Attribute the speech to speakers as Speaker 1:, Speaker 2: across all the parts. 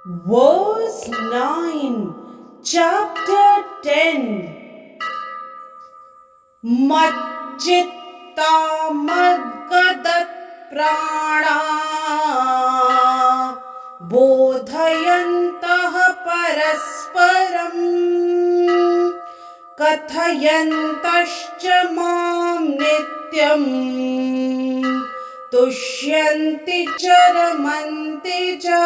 Speaker 1: Verse 9, chapter 10. Macchitta madgadat prana bodhayantah parasparam kathayantascha mam nityam tushyanti charamanti cha.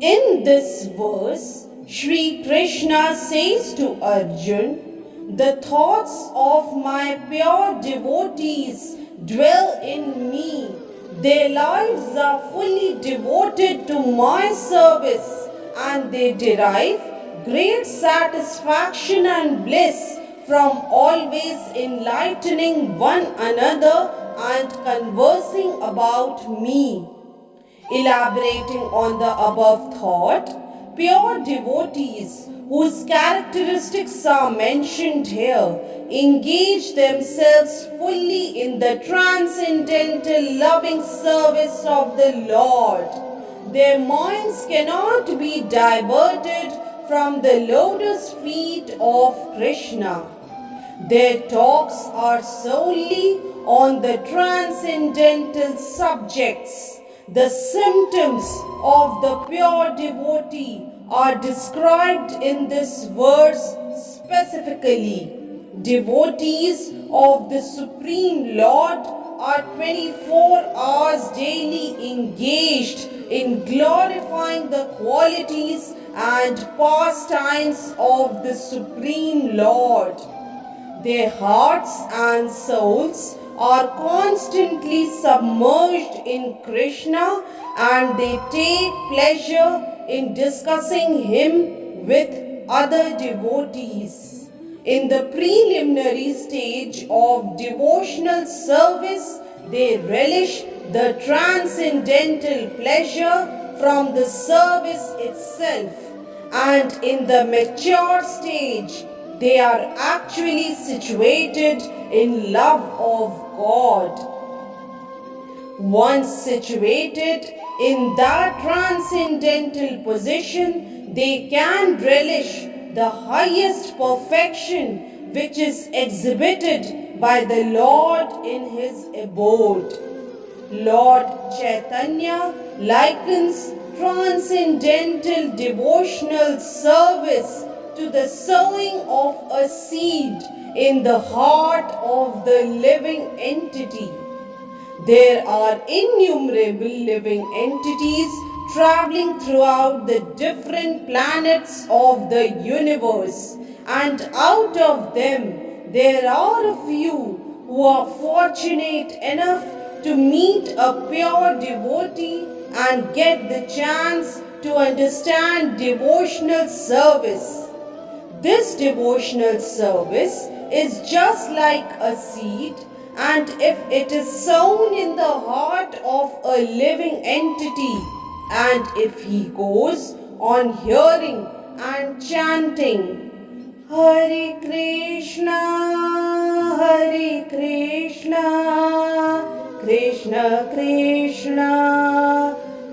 Speaker 1: In this verse, Sri Krishna says to Arjun, "The thoughts of my pure devotees dwell in me. Their lives are fully devoted to my service, and they derive great satisfaction and bliss from always enlightening one another and conversing about me." Elaborating on the above thought, pure devotees, whose characteristics are mentioned here, engage themselves fully in the transcendental loving service of the Lord. Their minds cannot be diverted from the lotus feet of Krishna. Their talks are solely on the transcendental subjects. The symptoms of the pure devotee are described in this verse specifically. Devotees of the Supreme Lord are 24 hours daily engaged in glorifying the qualities and pastimes of the Supreme Lord. Their hearts and souls are constantly submerged in Krishna, and they take pleasure in discussing him with other devotees. In the preliminary stage of devotional service, they relish the transcendental pleasure from the service itself, and in the mature stage, they are actually situated in love of God. Once situated in that transcendental position, they can relish the highest perfection which is exhibited by the Lord in his abode. Lord Chaitanya likens transcendental devotional service to the sowing of a seed in the heart of the living entity. There are innumerable living entities traveling throughout the different planets of the universe, and out of them there are a few who are fortunate enough to meet a pure devotee and get the chance to understand devotional service. This devotional service is just like a seed, and if it is sown in the heart of a living entity, and if he goes on hearing and chanting Hare Krishna, Krishna Krishna,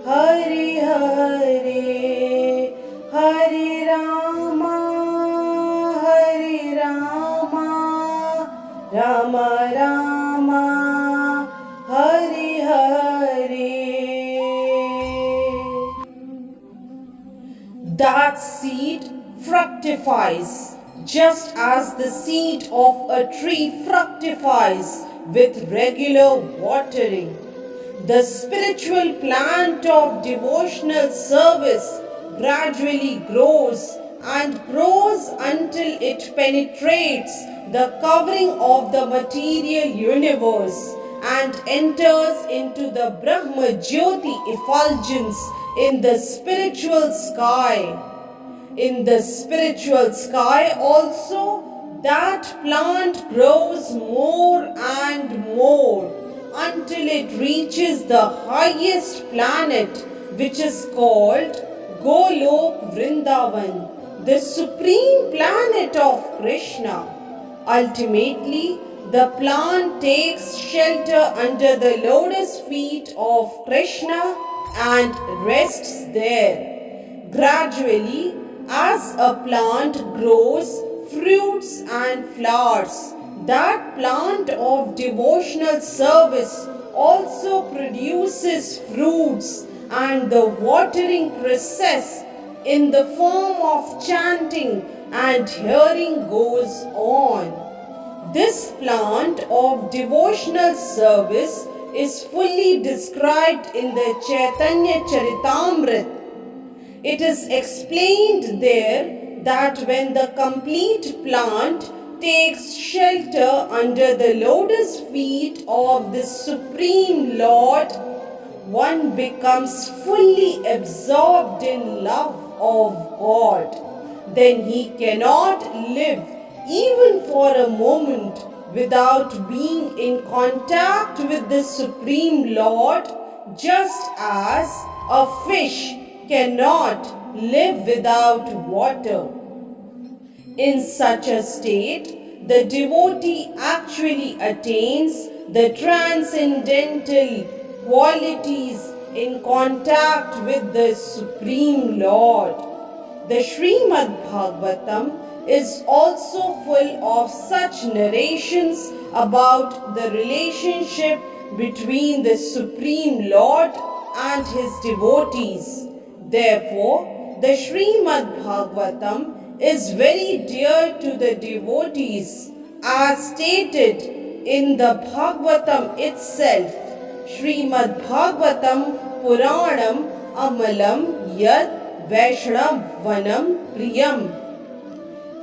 Speaker 1: Hare Hare, Hare Rama, Rama Rama, Hare Hare, that seed fructifies just as the seed of a tree fructifies with regular watering. The spiritual plant of devotional service gradually grows and grows until it penetrates the covering of the material universe and enters into the Brahma Jyoti effulgence in the spiritual sky. In the spiritual sky also, that plant grows more and more until it reaches the highest planet, which is called Golok Vrindavan, the supreme planet of Krishna. Ultimately, the plant takes shelter under the lotus feet of Krishna and rests there. Gradually, as a plant grows fruits and flowers, that plant of devotional service also produces fruits, and the watering process in the form of chanting and hearing goes on. This plant of devotional service is fully described in the Chaitanya Charitamrita. It is explained there that when the complete plant takes shelter under the lotus feet of the Supreme Lord, one becomes fully absorbed in love of God. Then he cannot live even for a moment without being in contact with the Supreme Lord, just as a fish cannot live without water. In such a state, the devotee actually attains the transcendental qualities in contact with the Supreme Lord. The Srimad Bhagavatam is also full of such narrations about the relationship between the Supreme Lord and his devotees. Therefore, the Srimad Bhagavatam is very dear to the devotees, as stated in the Bhagavatam itself. Srimad Bhagavatam Puranam Amalam Yad Vaishnavanam Priyam.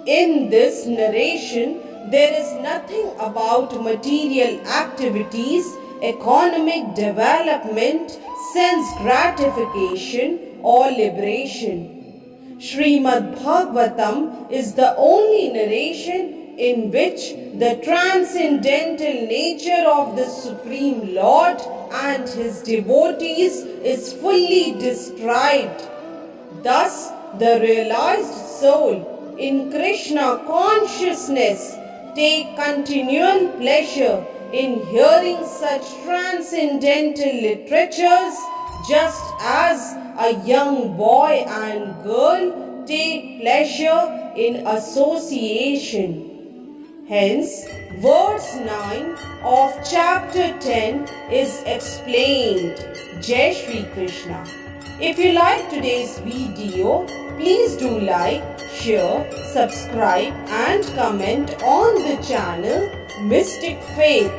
Speaker 1: In this narration, there is nothing about material activities, economic development, sense gratification, or liberation. Srimad Bhagavatam is the only narration in which the transcendental nature of the Supreme Lord and his devotees is fully described. Thus, the realized soul in Krishna consciousness take continual pleasure in hearing such transcendental literatures, just as a young boy and girl take pleasure in association. Hence, verse 9 of chapter 10 is explained. Jai Shri Krishna. If you like today's video, please do like, share, subscribe and comment on the channel Mystic Faith.